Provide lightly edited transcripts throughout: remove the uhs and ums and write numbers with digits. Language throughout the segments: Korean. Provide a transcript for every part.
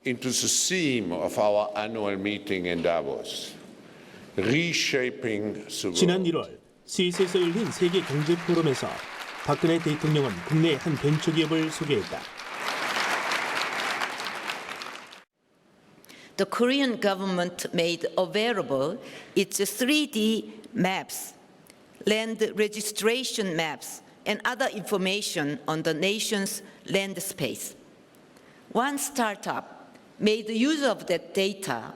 into the theme of our annual meeting in Davos, reshaping the 지난 world. 1월 스위스에서 열린 세계 경제 포럼에서 박근혜 대통령은 국내 한 벤처기업을 소개했다. The Korean government made available its 3D maps, land registration maps, and other information on the nation's land space. One startup made use of that data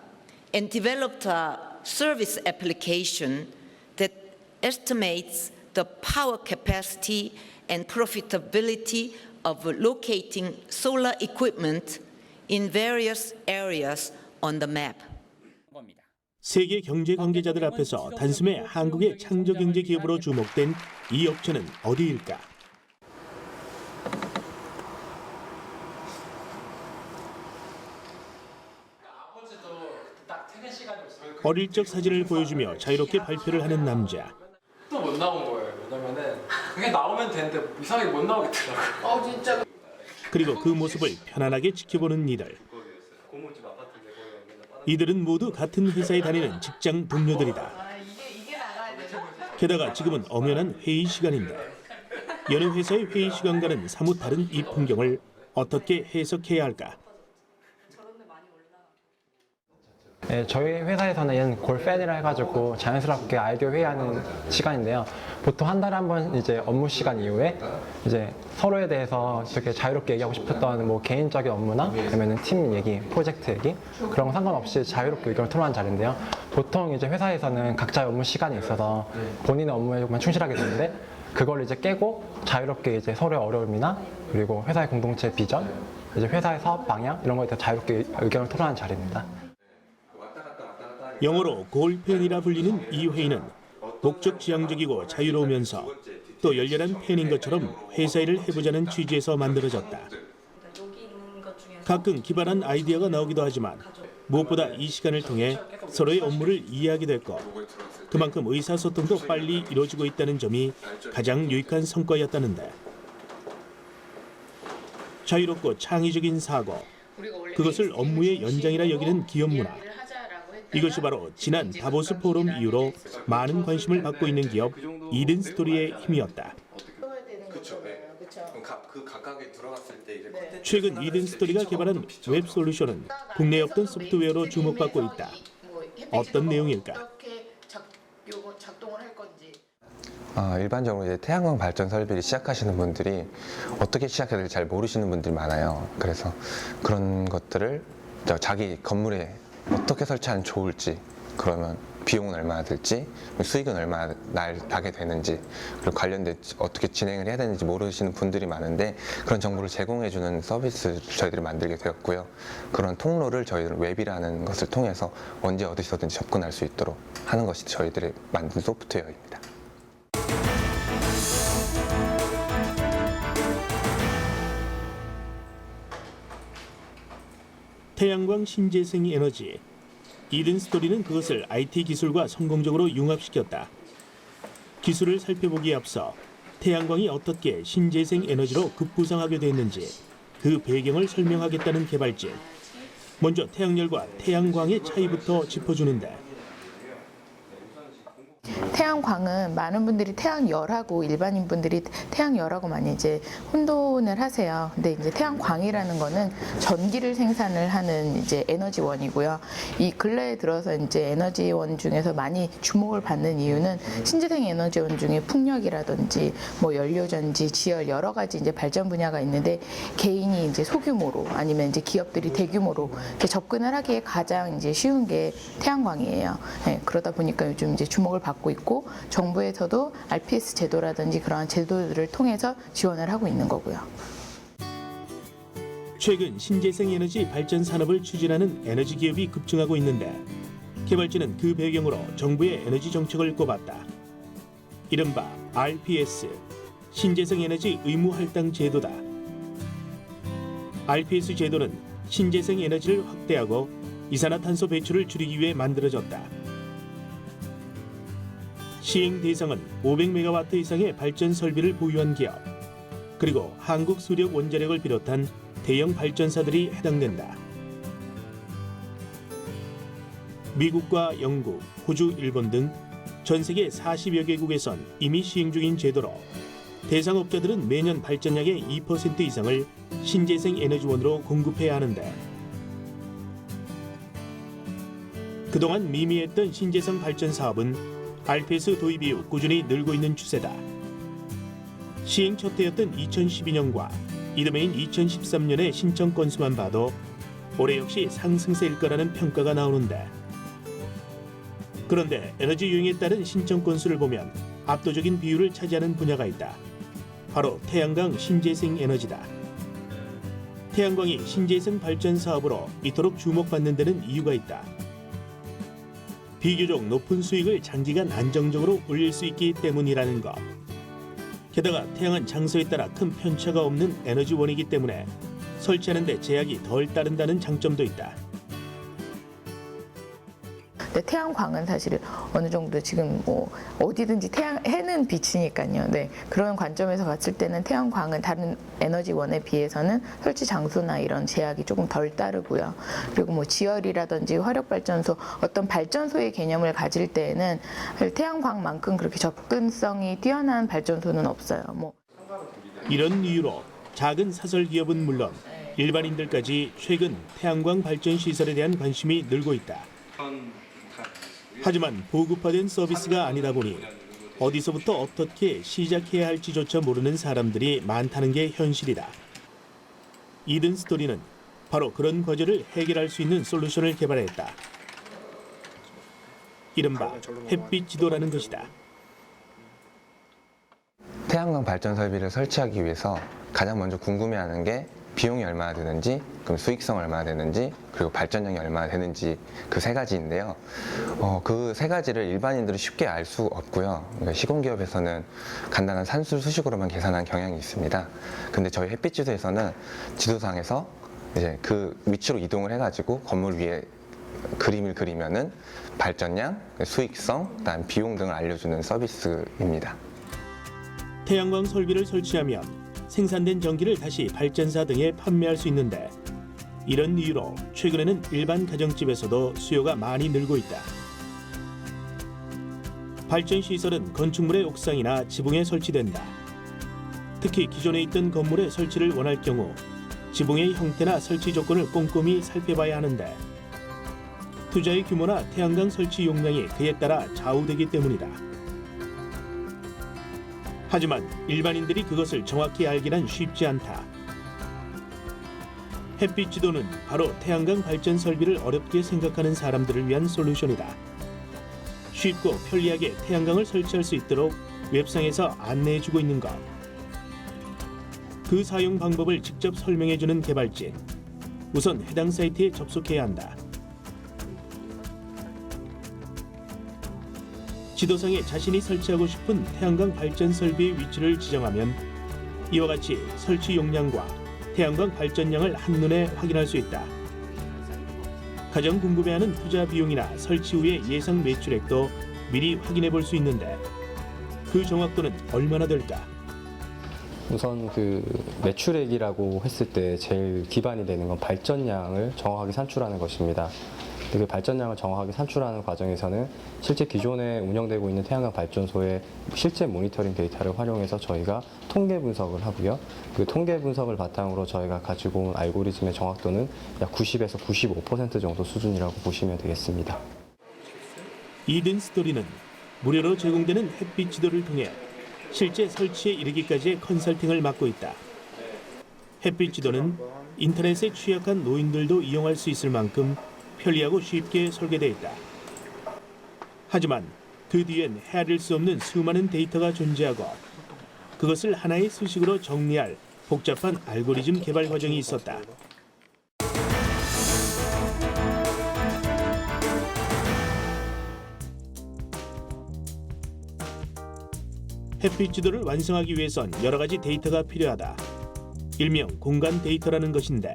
and developed a service application that estimates the power capacity and profitability of locating solar equipment in various areas on the map. 세계 경제 관계자들 앞에서 단숨에 한국의 창조경제 기업으로 주목된 이 업체는 어디일까? 어릴 적 사진을 보여주며 자유롭게 발표를 하는 남자. 또 못 나온 거예요. 왜냐면은 그게 나오면 되는데 이상하게 못 나오겠더라고요. 진짜. 그리고 그 모습을 편안하게 지켜보는 이들. 이들은 모두 같은 회사에 다니는 직장 동료들이다. 게다가 지금은 엄연한 회의 시간인데 여느 회사의 회의 시간과는 사뭇 다른 이 풍경을 어떻게 해석해야 할까? 네, 저희 회사에서는 골팬이라 해가지고 자연스럽게 아이디어 회의하는 시간인데요. 보통 한 달에 한 번 이제 업무 시간 이후에 이제 서로에 대해서 이렇게 자유롭게 얘기하고 싶었던 뭐 개인적인 업무나 아니면 팀 얘기, 프로젝트 얘기 그런 거 상관없이 자유롭게 의견을 토론하는 자리인데요. 보통 이제 회사에서는 각자의 업무 시간이 있어서 본인의 업무에만 충실하게 되는데 그걸 이제 깨고 자유롭게 이제 서로의 어려움이나 그리고 회사의 공동체 비전, 이제 회사의 사업 방향 이런 거에 대해 자유롭게 의견을 토론하는 자리입니다. 영어로 골팬이라 불리는 이 회의는 목적 지향적이고 자유로우면서 또 열렬한 팬인 것처럼 회사 일을 해보자는 취지에서 만들어졌다. 가끔 기발한 아이디어가 나오기도 하지만 무엇보다 이 시간을 통해 서로의 업무를 이해하게 됐고 그만큼 의사소통도 빨리 이루어지고 있다는 점이 가장 유익한 성과였다는데 자유롭고 창의적인 사고, 그것을 업무의 연장이라 여기는 기업 문화. 이것이 바로 지난 다보스 포럼 이후로 많은 관심을 받고 있는 기업 이든 스토리의 힘이었다. 최근 이든 스토리가 개발한 웹 솔루션은 국내에 없던 소프트웨어로 주목받고 있다. 어떤 내용일까? 일반적으로 이제 태양광 발전 설비를 시작하시는 분들이 어떻게 시작해야 될지 잘 모르시는 분들이 많아요. 그래서 그런 것들을 자기 건물에 어떻게 설치하면 좋을지, 그러면 비용은 얼마나 들지, 수익은 얼마나 나게 되는지, 그리고 관련된 어떻게 진행을 해야 되는지 모르시는 분들이 많은데 그런 정보를 제공해주는 서비스 저희들이 만들게 되었고요. 그런 통로를 저희들 웹이라는 것을 통해서 언제 어디서든지 접근할 수 있도록 하는 것이 저희들이 만든 소프트웨어입니다. 태양광 신재생 에너지. 이든 스토리는 그것을 IT 기술과 성공적으로 융합시켰다. 기술을 살펴보기에 앞서 태양광이 어떻게 신재생 에너지로 급부상하게 됐는지 그 배경을 설명하겠다는 개발진. 먼저 태양열과 태양광의 차이부터 짚어주는데 태양광은 많은 분들이 태양열하고 일반인 분들이 태양열하고 많이 이제 혼돈을 하세요. 근데 이제 태양광이라는 거는 전기를 생산을 하는 이제 에너지원이고요. 이 근래에 들어서 이제 에너지원 중에서 많이 주목을 받는 이유는 신재생 에너지원 중에 풍력이라든지 뭐 연료전지, 지열 여러 가지 이제 발전 분야가 있는데 개인이 이제 소규모로 아니면 이제 기업들이 대규모로 이렇게 접근을 하기에 가장 이제 쉬운 게 태양광이에요. 네, 그러다 보니까 요즘 이제 주목을 받고 있고 정부에서도 RPS 제도라든지 그러한 제도들을 통해서 지원을 하고 있는 거고요. 최근 신재생 에너지 발전 산업을 추진하는 에너지 기업이 급증하고 있는데 개발진은 그 배경으로 정부의 에너지 정책을 꼽았다. 이른바 RPS, 신재생 에너지 의무 할당 제도다. RPS 제도는 신재생 에너지를 확대하고 이산화탄소 배출을 줄이기 위해 만들어졌다. 시행 대상은 500메가와트 이상의 발전 설비를 보유한 기업, 그리고 한국수력 원자력을 비롯한 대형 발전사들이 해당된다. 미국과 영국, 호주, 일본 등 전 세계 40여 개국에선 이미 시행 중인 제도로 대상 업자들은 매년 발전량의 2% 이상을 신재생 에너지원으로 공급해야 하는데 그동안 미미했던 신재생 발전 사업은 RPS 도입 이후 꾸준히 늘고 있는 추세다. 시행 첫 해였던 2012년과 이듬해인 2013년의 신청 건수만 봐도 올해 역시 상승세일 거라는 평가가 나오는데 그런데 에너지 유형에 따른 신청 건수를 보면 압도적인 비율을 차지하는 분야가 있다. 바로 태양광 신재생 에너지다. 태양광이 신재생 발전 사업으로 이토록 주목받는 데는 이유가 있다. 비교적 높은 수익을 장기간 안정적으로 올릴 수 있기 때문이라는 것. 게다가 태양은 장소에 따라 큰 편차가 없는 에너지원이기 때문에 설치하는 데 제약이 덜 따른다는 장점도 있다. 근데 태양광은 사실 어느 정도 지금 뭐 어디든지 해는 빛이니까요. 네, 그런 관점에서 봤을 때는 태양광은 다른 에너지원에 비해서는 설치 장소나 이런 제약이 조금 덜 따르고요. 그리고 뭐 지열이라든지 화력발전소 어떤 발전소의 개념을 가질 때에는 태양광만큼 그렇게 접근성이 뛰어난 발전소는 없어요. 뭐 이런 이유로 작은 사설 기업은 물론 일반인들까지 최근 태양광 발전 시설에 대한 관심이 늘고 있다. 하지만 보급화된 서비스가 아니다 보니 어디서부터 어떻게 시작해야 할지조차 모르는 사람들이 많다는 게 현실이다. 이든 스토리는 바로 그런 과제를 해결할 수 있는 솔루션을 개발했다. 이른바 햇빛 지도라는 것이다. 태양광 발전 설비를 설치하기 위해서 가장 먼저 궁금해하는 게 비용이 얼마나 드는지, 그럼 수익성 얼마나 되는지, 그리고 발전량이 얼마나 되는지 그 세 가지인데요. 그 세 가지를 일반인들은 쉽게 알 수 없고요. 그러니까 시공기업에서는 간단한 산술 수식으로만 계산한 경향이 있습니다. 근데 저희 햇빛지도에서는 지도상에서 이제 그 위치로 이동을 해가지고 건물 위에 그림을 그리면은 발전량, 수익성, 그다음 비용 등을 알려주는 서비스입니다. 태양광 설비를 설치하면 생산된 전기를 다시 발전사 등에 판매할 수 있는데 이런 이유로 최근에는 일반 가정집에서도 수요가 많이 늘고 있다. 발전 시설은 건축물의 옥상이나 지붕에 설치된다. 특히 기존에 있던 건물에 설치를 원할 경우 지붕의 형태나 설치 조건을 꼼꼼히 살펴봐야 하는데 투자의 규모나 태양광 설치 용량이 그에 따라 좌우되기 때문이다. 하지만 일반인들이 그것을 정확히 알기란 쉽지 않다. 햇빛 지도는 바로 태양광 발전 설비를 어렵게 생각하는 사람들을 위한 솔루션이다. 쉽고 편리하게 태양광을 설치할 수 있도록 웹상에서 안내해주고 있는 것. 그 사용 방법을 직접 설명해주는 개발진. 우선 해당 사이트에 접속해야 한다. 지도상에 자신이 설치하고 싶은 태양광 발전 설비의 위치를 지정하면 이와 같이 설치 용량과 태양광 발전량을 한눈에 확인할 수 있다. 가장 궁금해하는 투자 비용이나 설치 후의 예상 매출액도 미리 확인해 볼 수 있는데 그 정확도는 얼마나 될까? 우선 그 매출액이라고 했을 때 제일 기반이 되는 건 발전량을 정확하게 산출하는 것입니다. 그 발전량을 정확하게 산출하는 과정에서는 실제 기존에 운영되고 있는 태양광 발전소의 실제 모니터링 데이터를 활용해서 저희가 통계 분석을 하고요. 그 통계 분석을 바탕으로 저희가 가지고 온 알고리즘의 정확도는 약 90에서 95% 정도 수준이라고 보시면 되겠습니다. 이든 스토리는 무료로 제공되는 햇빛 지도를 통해 실제 설치에 이르기까지의 컨설팅을 맡고 있다. 햇빛 지도는 인터넷에 취약한 노인들도 이용할 수 있을 만큼 편리하고 쉽게 설계되어 있다. 하지만 그 뒤엔 헤아릴 수 없는 수많은 데이터가 존재하고 그것을 하나의 수식으로 정리할 복잡한 알고리즘 개발 과정이 있었다. 햇빛 지도를 완성하기 위해선 여러 가지 데이터가 필요하다. 일명 공간 데이터라는 것인데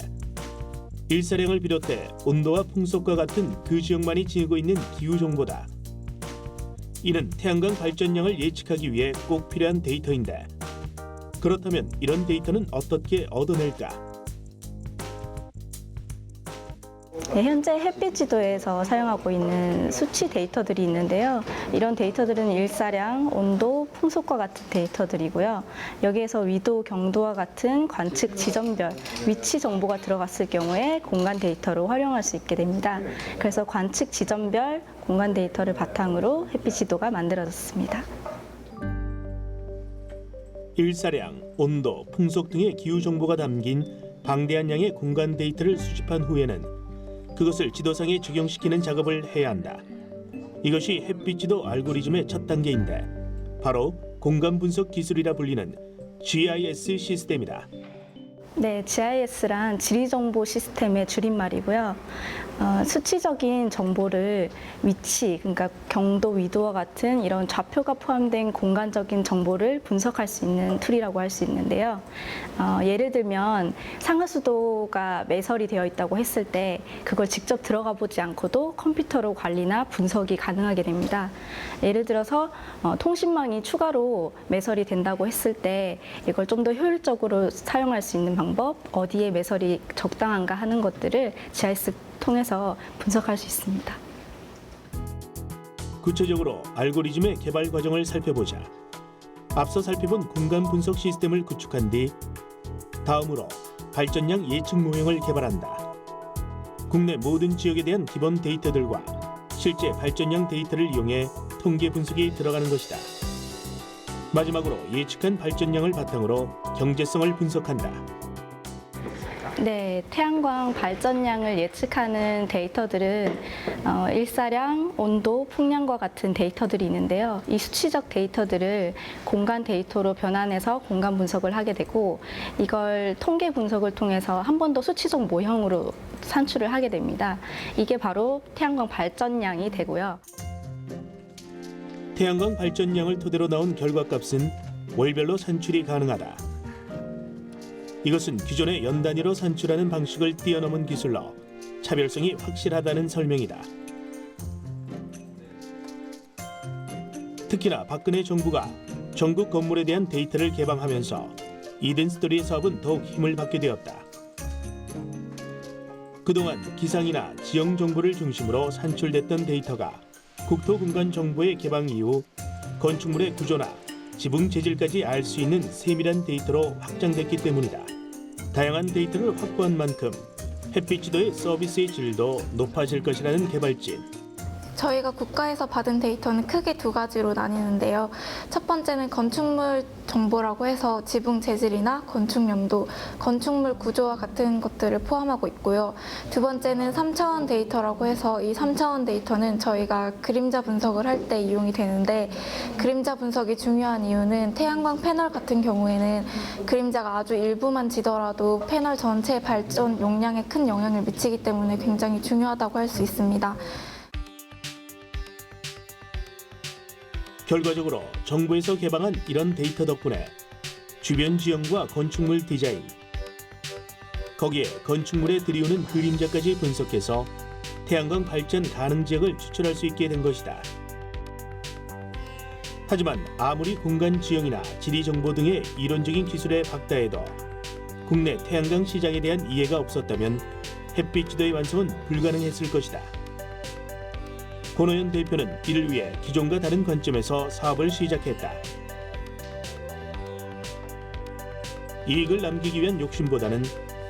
일사량을 비롯해 온도와 풍속과 같은 그 지역만이 지니고 있는 기후 정보다. 이는 태양광 발전량을 예측하기 위해 꼭 필요한 데이터인데 그렇다면 이런 데이터는 어떻게 얻어낼까? 네, 현재 햇빛 지도에서 사용하고 있는 수치 데이터들이 있는데요. 이런 데이터들은 일사량, 온도, 풍속과 같은 데이터들이고요. 여기에서 위도, 경도와 같은 관측 지점별 위치 정보가 들어갔을 경우에 공간 데이터로 활용할 수 있게 됩니다. 그래서 관측 지점별 공간 데이터를 바탕으로 햇빛 지도가 만들어졌습니다. 일사량, 온도, 풍속 등의 기후 정보가 담긴 방대한 양의 공간 데이터를 수집한 후에는 그것을 지도상에 적용시키는 작업을 해야 한다. 이것이 햇빛 지도 알고리즘의 첫 단계인데 바로 공간 분석 기술이라 불리는 GIS 시스템이다. 네, GIS란 지리정보 시스템의 줄임말이고요. 수치적인 정보를 위치, 그러니까 경도, 위도와 같은 이런 좌표가 포함된 공간적인 정보를 분석할 수 있는 툴이라고 할 수 있는데요. 예를 들면 상하수도가 매설이 되어 있다고 했을 때 그걸 직접 들어가 보지 않고도 컴퓨터로 관리나 분석이 가능하게 됩니다. 예를 들어서 통신망이 추가로 매설이 된다고 했을 때 이걸 좀 더 효율적으로 사용할 수 있는 방법, 어디에 매설이 적당한가 하는 것들을 GIS 통해서 분석할 수 있습니다. 구체적으로 알고리즘의 개발 과정을 살펴보자. 앞서 살펴본 공간 분석 시스템을 구축한 뒤 다음으로 발전량 예측 모형을 개발한다. 국내 모든 지역에 대한 기본 데이터들과 실제 발전량 데이터를 이용해 통계 분석이 들어가는 것이다. 마지막으로 예측한 발전량을 바탕으로 경제성을 분석한다. 네, 태양광 발전량을 예측하는 데이터들은 일사량, 온도, 풍량과 같은 데이터들이 있는데요. 이 수치적 데이터들을 공간 데이터로 변환해서 공간 분석을 하게 되고 이걸 통계 분석을 통해서 한 번 더 수치적 모형으로 산출을 하게 됩니다. 이게 바로 태양광 발전량이 되고요. 태양광 발전량을 토대로 나온 결과값은 월별로 산출이 가능하다. 이것은 기존의 연 단위로 산출하는 방식을 뛰어넘은 기술로 차별성이 확실하다는 설명이다. 특히나 박근혜 정부가 전국 건물에 대한 데이터를 개방하면서 이든스토리의 사업은 더욱 힘을 받게 되었다. 그동안 기상이나 지형 정보를 중심으로 산출됐던 데이터가 국토공간정보의 개방 이후 건축물의 구조나 지붕 재질까지 알 수 있는 세밀한 데이터로 확장됐기 때문이다. 다양한 데이터를 확보한 만큼 햇빛 지도의 서비스의 질도 높아질 것이라는 개발진. 저희가 국가에서 받은 데이터는 크게 두 가지로 나뉘는데요. 첫 번째는 건축물 정보라고 해서 지붕 재질이나 건축 연도, 건축물 구조와 같은 것들을 포함하고 있고요. 두 번째는 3차원 데이터라고 해서 이 3차원 데이터는 저희가 그림자 분석을 할 때 이용이 되는데 그림자 분석이 중요한 이유는 태양광 패널 같은 경우에는 그림자가 아주 일부만 지더라도 패널 전체 발전 용량에 큰 영향을 미치기 때문에 굉장히 중요하다고 할 수 있습니다. 결과적으로 정부에서 개방한 이런 데이터 덕분에 주변 지형과 건축물 디자인, 거기에 건축물에 들이오는 그림자까지 분석해서 태양광 발전 가능 지역을 추출할 수 있게 된 것이다. 하지만 아무리 공간 지형이나 지리 정보 등의 이론적인 기술에 박다해도 국내 태양광 시장에 대한 이해가 없었다면 햇빛 지도의 완성은 불가능했을 것이다. 권호연 대표는 이를 위해 기존과 다른 관점에서 사업을 시작했다. 이익을 남기기 위한 욕심보다는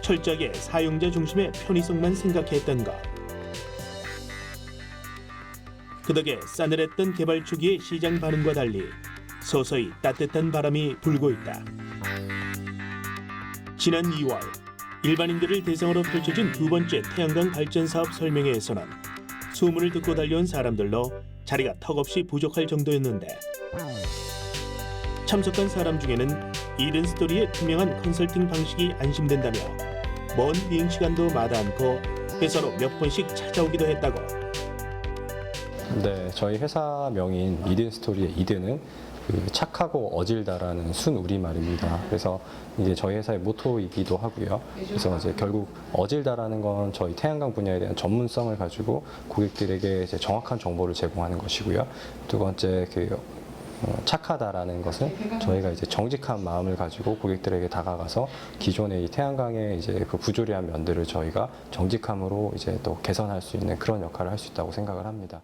철저하게 사용자 중심의 편의성만 생각했던 것. 그 덕에 싸늘했던 개발 초기의 시장 반응과 달리 서서히 따뜻한 바람이 불고 있다. 지난 2월 일반인들을 대상으로 펼쳐진 두 번째 태양광 발전 사업 설명회에서는 소문을 듣고 달려온 사람들로 자리가 턱없이 부족할 정도였는데 참석한 사람 중에는 이든스토리의 투명한 컨설팅 방식이 안심된다며 먼 비행시간도 마다 않고 회사로 몇 번씩 찾아오기도 했다고. 네, 저희 회사명인 이든스토리의 이든은 착하고 어질다라는 순 우리말입니다. 그래서 이게 저희 회사의 모토이기도 하고요. 그래서 이제 결국 어질다라는 건 저희 태양광 분야에 대한 전문성을 가지고 고객들에게 이제 정확한 정보를 제공하는 것이고요. 두 번째 착하다라는 것을 저희가 이제 정직한 마음을 가지고 고객들에게 다가가서 기존의 이 태양광의 이제 그 부조리한 면들을 저희가 정직함으로 이제 또 개선할 수 있는 그런 역할을 할 수 있다고 생각을 합니다.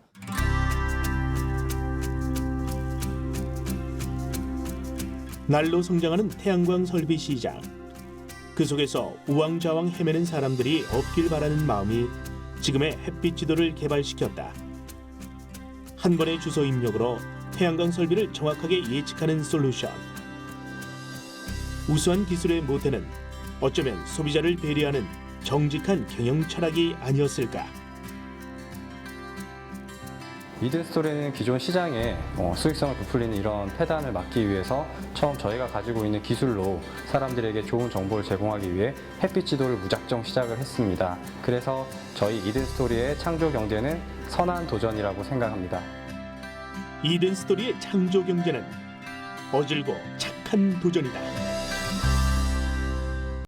날로 성장하는 태양광 설비 시장. 그 속에서 우왕좌왕 헤매는 사람들이 없길 바라는 마음이 지금의 햇빛 지도를 개발시켰다. 한 번의 주소 입력으로 태양광 설비를 정확하게 예측하는 솔루션. 우수한 기술의 모태는 어쩌면 소비자를 배려하는 정직한 경영 철학이 아니었을까. 이든스토리는 기존 시장에 수익성을 부풀리는 이런 폐단을 막기 위해서 처음 저희가 가지고 있는 기술로 사람들에게 좋은 정보를 제공하기 위해 햇빛 지도를 무작정 시작을 했습니다. 그래서 저희 이든스토리의 창조 경제는 선한 도전이라고 생각합니다. 이든 스토리의 창조 경제는 어질고 착한 도전이다.